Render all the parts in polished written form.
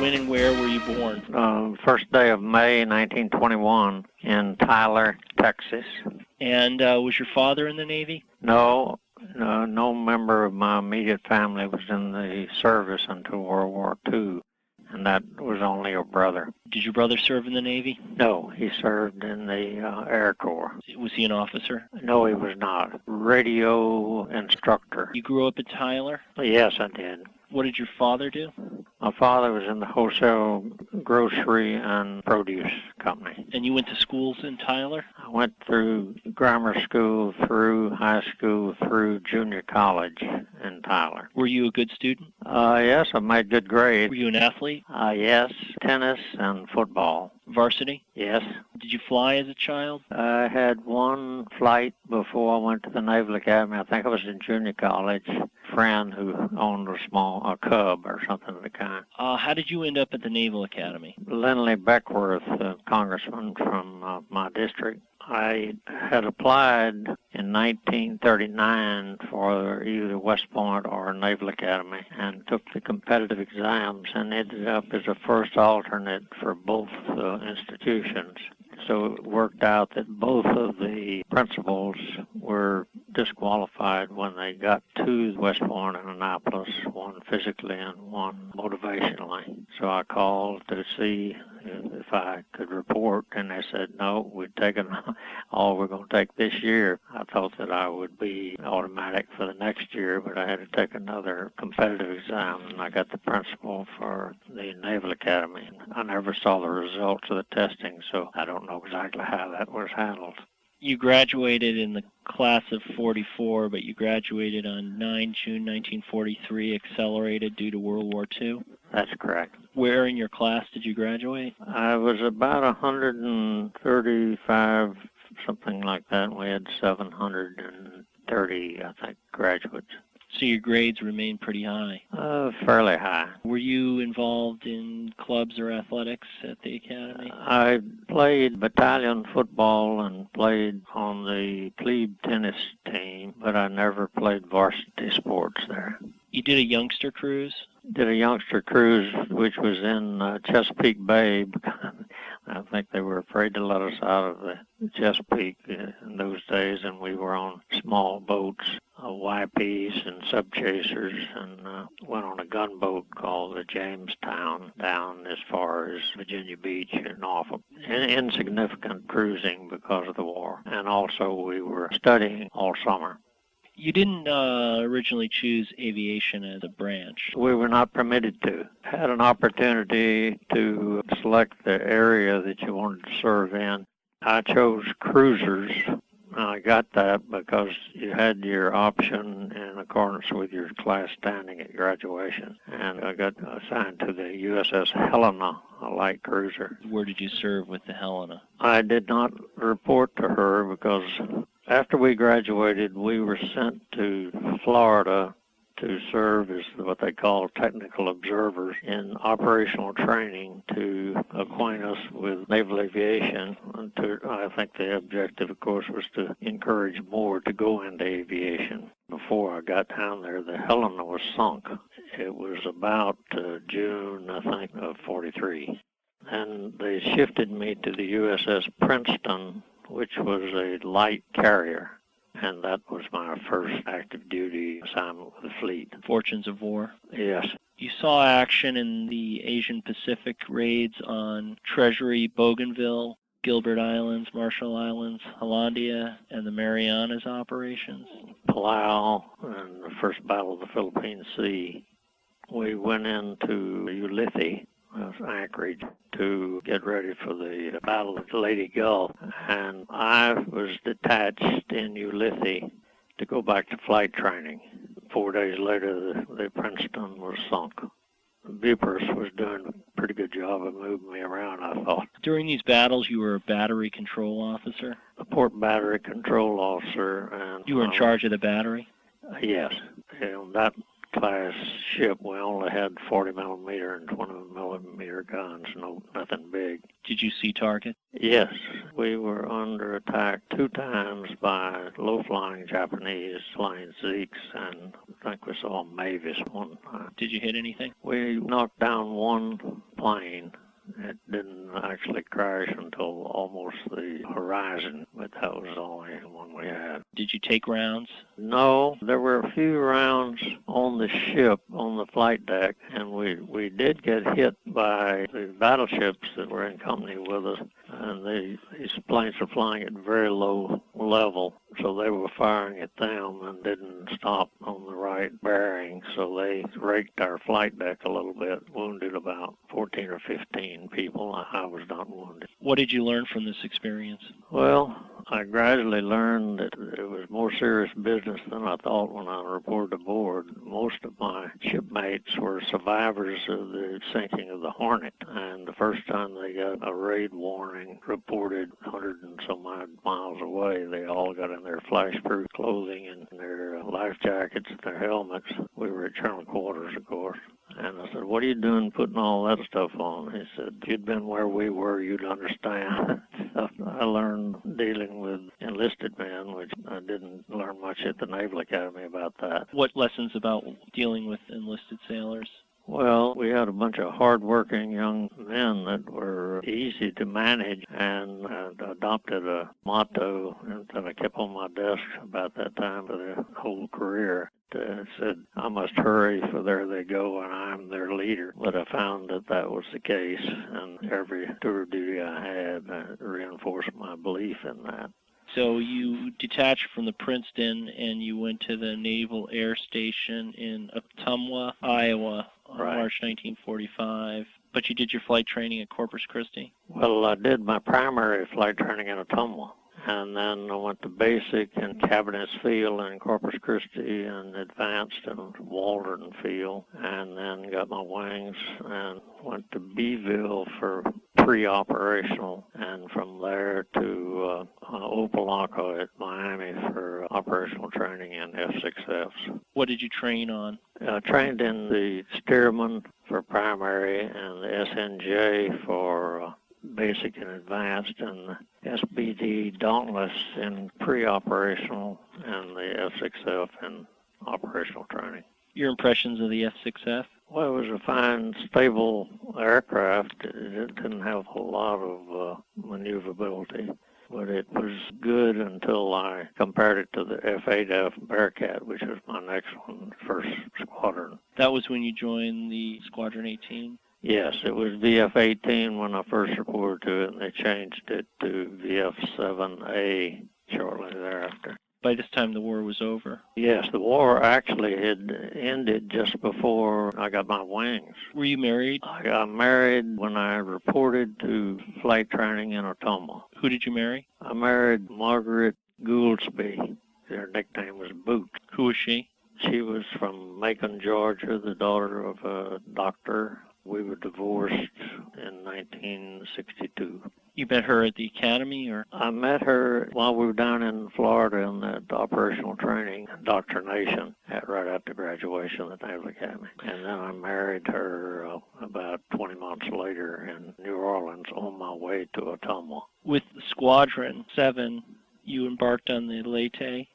When and where were you born? First day of May, 1921, in Tyler, Texas. And was your father in the Navy? No, no member of my immediate family was in the service until World War II, and that was only a brother. Did your brother serve in the Navy? No, he served in the Air Corps. Was he an officer? No, he was not. Radio instructor. You grew up in Tyler? Yes, I did. What did your father do? My father was in the wholesale grocery and produce company. And you went to schools in Tyler? I went through grammar school, through high school, through junior college in Tyler. Were you a good student? Yes, I made good grades. Were you an athlete? Yes, tennis and football. Varsity? Yes. Did you fly as a child? I had one flight before I went to the Naval Academy. I think I was in junior college. A friend who owned a Cub or something of the kind. How did you end up at the Naval Academy? Lindley Beckworth, a congressman from my district. I had applied in 1939 for either West Point or Naval Academy and took the competitive exams and ended up as a first alternate for both institutions. So it worked out that both of the principals were disqualified when they got to West Point and Annapolis, one physically and one motivationally. So I called to see if I could report, and they said, no, we'd taken all we're going to take this year. I thought that I would be automatic for the next year, but I had to take another competitive exam, and I got the principal for the Naval Academy. I never saw the results of the testing, so I don't know exactly how that was handled. You graduated in the class of 44, but you graduated on 9 June 1943, accelerated due to World War II? That's correct. Where in your class did you graduate? I was about 135, something like that. We had 730, I think, graduates. So your grades remained pretty high? Fairly high. Were you involved in clubs or athletics at the academy? I played battalion football and played on the plebe tennis team, but I never played varsity sports there. You did a youngster cruise? Did a youngster cruise, which was in Chesapeake Bay. I think they were afraid to let us out of the Chesapeake in those days, and we were on small boats, YPs and sub-chasers, and went on a gunboat called the Jamestown down as far as Virginia Beach and Norfolk. Insignificant cruising because of the war, and also we were studying all summer. You didn't originally choose aviation as a branch. We were not permitted to. Had an opportunity to select the area that you wanted to serve in. I chose cruisers. I got that because you had your option in accordance with your class standing at graduation. And I got assigned to the USS Helena, a light cruiser. Where did you serve with the Helena? I did not report to her because after we graduated, we were sent to Florida to serve as what they call technical observers in operational training to acquaint us with naval aviation. I think the objective, of course, was to encourage more to go into aviation. Before I got down there, the Helena was sunk. It was about June, I think, of 43. And they shifted me to the USS Princeton, which was a light carrier, and that was my first active duty assignment with the fleet. Fortunes of War? Yes. You saw action in the Asian Pacific raids on Treasury, Bougainville, Gilbert Islands, Marshall Islands, Hollandia, and the Marianas operations? Palau and the first Battle of the Philippine Sea. We went into Ulithi, Anchorage, to get ready for the Battle of the Leyte Gulf, and I was detached in Ulithi to go back to flight training. 4 days later, the Princeton was sunk. Bupers was doing a pretty good job of moving me around, I thought. During these battles, you were a battery control officer? A port battery control officer. And you were in charge of the battery? Yes. And that class ship, we only had 40 millimeter and 20 millimeter guns, nothing big. Did you see targets? Yes. We were under attack 2 times by low-flying Japanese flying Zeeks, and I think we saw Mavis one time. Did you hit anything? We knocked down one plane. It didn't actually crash until almost the horizon, but that was the only one we had. Did you take rounds? No, there were a few rounds on the ship, on the flight deck, and we did get hit by the battleships that were in company with us, and these planes are flying at very low level, so they were firing at them and didn't stop on the right bearing, so they raked our flight deck a little bit, wounded about 14 or 15 people. I was not wounded. What did you learn from this experience? Well, I gradually learned that it was more serious business than I thought when I reported aboard. Most of my shipmates were survivors of the sinking of the Hornet, and the first time they got a raid warning reported 100 and some odd miles away, they all got in their flash-proof clothing and their life jackets and their helmets. We were at Colonel Quarters, of course. And I said, "What are you doing putting all that stuff on?" He said, "If you'd been where we were, you'd understand." So I learned dealing with enlisted men, which I didn't learn much at the Naval Academy about that. What lessons about dealing with enlisted sailors? Well, we had a bunch of hard-working young men that were easy to manage, and adopted a motto that I kept on my desk about that time for the whole career. It said, "I must hurry, for there they go, and I'm their leader." But I found that was the case, and every tour of duty I had reinforced my belief in that. So you detached from the Princeton and you went to the Naval Air Station in Ottumwa, Iowa on March 1945. But you did your flight training at Corpus Christi? Well, I did my primary flight training in Ottumwa. And then I went to basic in Cabinets Field in Corpus Christi and advanced in Walden Field, and then got my wings and went to Beeville for pre-operational, and from there to Opelika at Miami for operational training in F6Fs. What did you train on? I trained in the Stearman for primary and the SNJ for basic and advanced, and the SBD Dauntless in pre-operational, and the F6F in operational training. Your impressions of the F6F? Well, it was a fine, stable aircraft. It didn't have a whole lot of maneuverability, but it was good until I compared it to the F8F Bearcat, which was my next one, first squadron. That was when you joined the Squadron 18? Yes, it was VF-18 when I first reported to it, and they changed it to VF-7A shortly thereafter. By this time, the war was over? Yes, the war actually had ended just before I got my wings. Were you married? I got married when I reported to flight training in Ottumwa. Who did you marry? I married Margaret Gouldsby. Her nickname was Boot. Who was she? She was from Macon, Georgia, the daughter of a doctor. We were divorced in 1962. You met her at the academy, or? I met her while we were down in Florida in that operational training indoctrination right after graduation at the Naval Academy. And then I married her about 20 months later in New Orleans on my way to Ottumwa. With Squadron 7, you embarked on the Leyte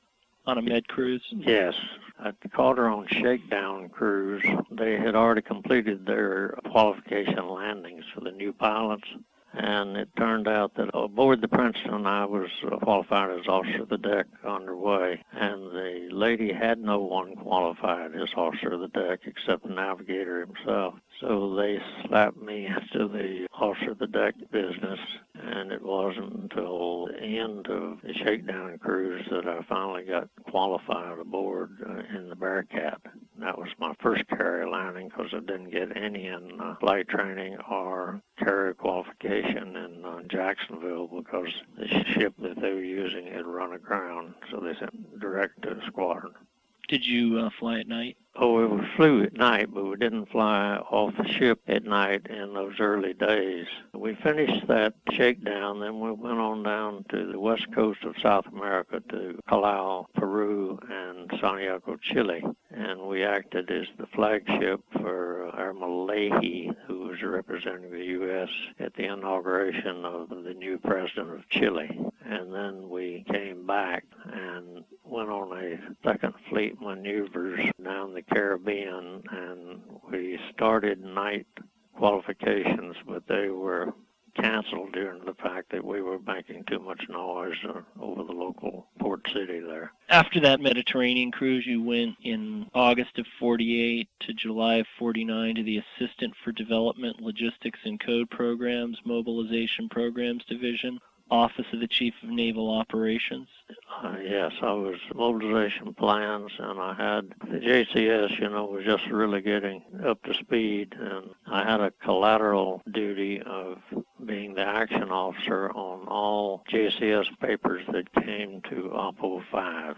on a med cruise? Yes. I called her on shakedown cruise. They had already completed their qualification landings for the new pilots, and it turned out that aboard the Princeton I was qualified as officer of the deck underway, and the lady had no one qualified as officer of the deck except the navigator himself. So they slapped me into the officer of the deck business, and it wasn't until the end of the shakedown cruise that I finally got qualified aboard in the Bearcat. That was my first carrier landing because I didn't get any in flight training or carrier qualification in Jacksonville because the ship that they were using had run aground, so they sent direct to the squadron. Did you fly at night? Oh, we flew at night, but we didn't fly off the ship at night in those early days. We finished that shakedown, then we went on down to the west coast of South America to Callao, Peru, and Santiago, Chile. And we acted as the flagship for Admiral Leahy, who was representing the U.S. at the inauguration of the new president of Chile. And then we came back and went on a second fleet maneuvers down the Caribbean, and we started night qualifications, but they were canceled due to the fact that we were making too much noise over the local port city there. After that Mediterranean cruise, you went in August of 48 to July of 49 to the Assistant for Development, Logistics, and Code Programs, Mobilization Programs Division, Office of the Chief of Naval Operations. Yes, I was mobilization plans, and I had the JCS, was just really getting up to speed, and I had a collateral duty of being the action officer on all JCS papers that came to OPO 5.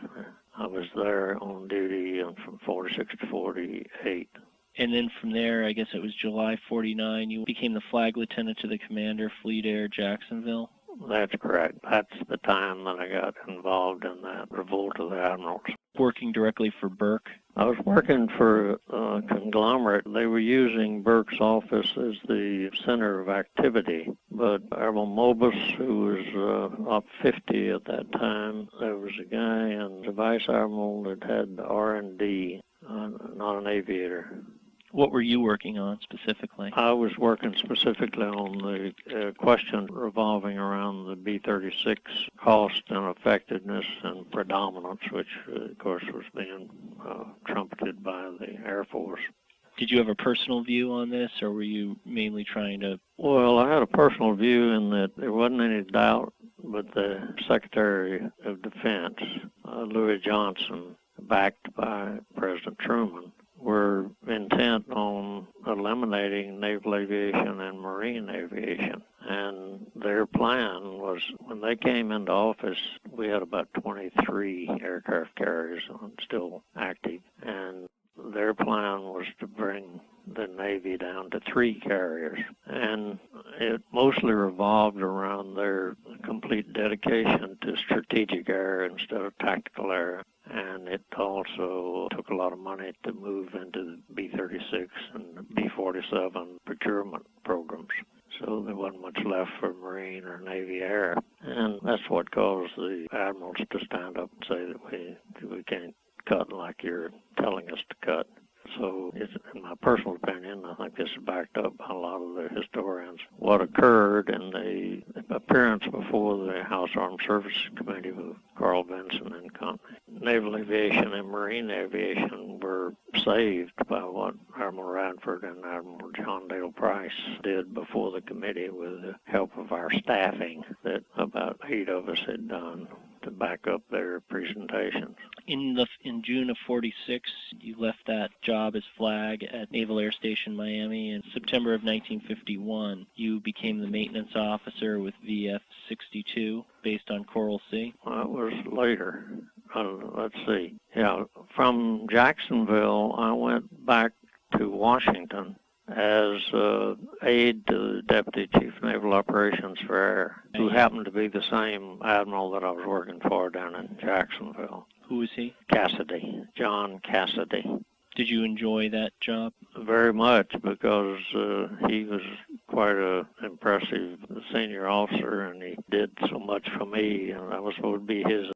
I was there on duty from 46 to 48. And then from there, I guess it was July 49, you became the flag lieutenant to the commander, Fleet Air Jacksonville. That's correct. That's the time that I got involved in that revolt of the admirals. Working directly for Burke? I was working for a conglomerate. They were using Burke's office as the center of activity. But Admiral Mobus, who was up 50 at that time, there was a guy, and the vice admiral that had R&D, not an aviator. What were you working on specifically? I was working specifically on the question revolving around the B-36 cost and effectiveness and predominance, which, of course, was being trumpeted by the Air Force. Did you have a personal view on this, or were you mainly trying to... Well, I had a personal view in that there wasn't any doubt, but the Secretary of Defense, Louis Johnson, backed by President Truman, were intent on eliminating naval aviation and marine aviation. And their plan was, when they came into office, we had about 23 aircraft carriers still active. And their plan was to bring the Navy down to 3 carriers. And it mostly revolved around their complete dedication to strategic air instead of tactical air. And it also took a lot of money to move into the B-36 and the B-47 procurement programs. So there wasn't much left for Marine or Navy air. And that's what caused the admirals to stand up and say that we can't cut like you're telling us to cut. So, in my personal opinion, I think this is backed up by a lot of the historians. What occurred in the appearance before the House Armed Services Committee with Carl Vinson and company, naval aviation and marine aviation were saved by what Admiral Radford and Admiral John Dale Price did before the committee with the help of our staffing that about 8 of us had done to back up their presentations. In June of 46, you left that job as flag at Naval Air Station Miami. In September of 1951, you became the maintenance officer with VF-62 based on Coral Sea. That was later. Let's see. Yeah, from Jacksonville, I went back to Washington as aide to the Deputy Chief of Naval Operations for Air, who happened to be the same admiral that I was working for down in Jacksonville. Who was he? Cassidy, John Cassidy. Did you enjoy that job? Very much, because he was quite an impressive senior officer, and he did so much for me, and I was supposed to be his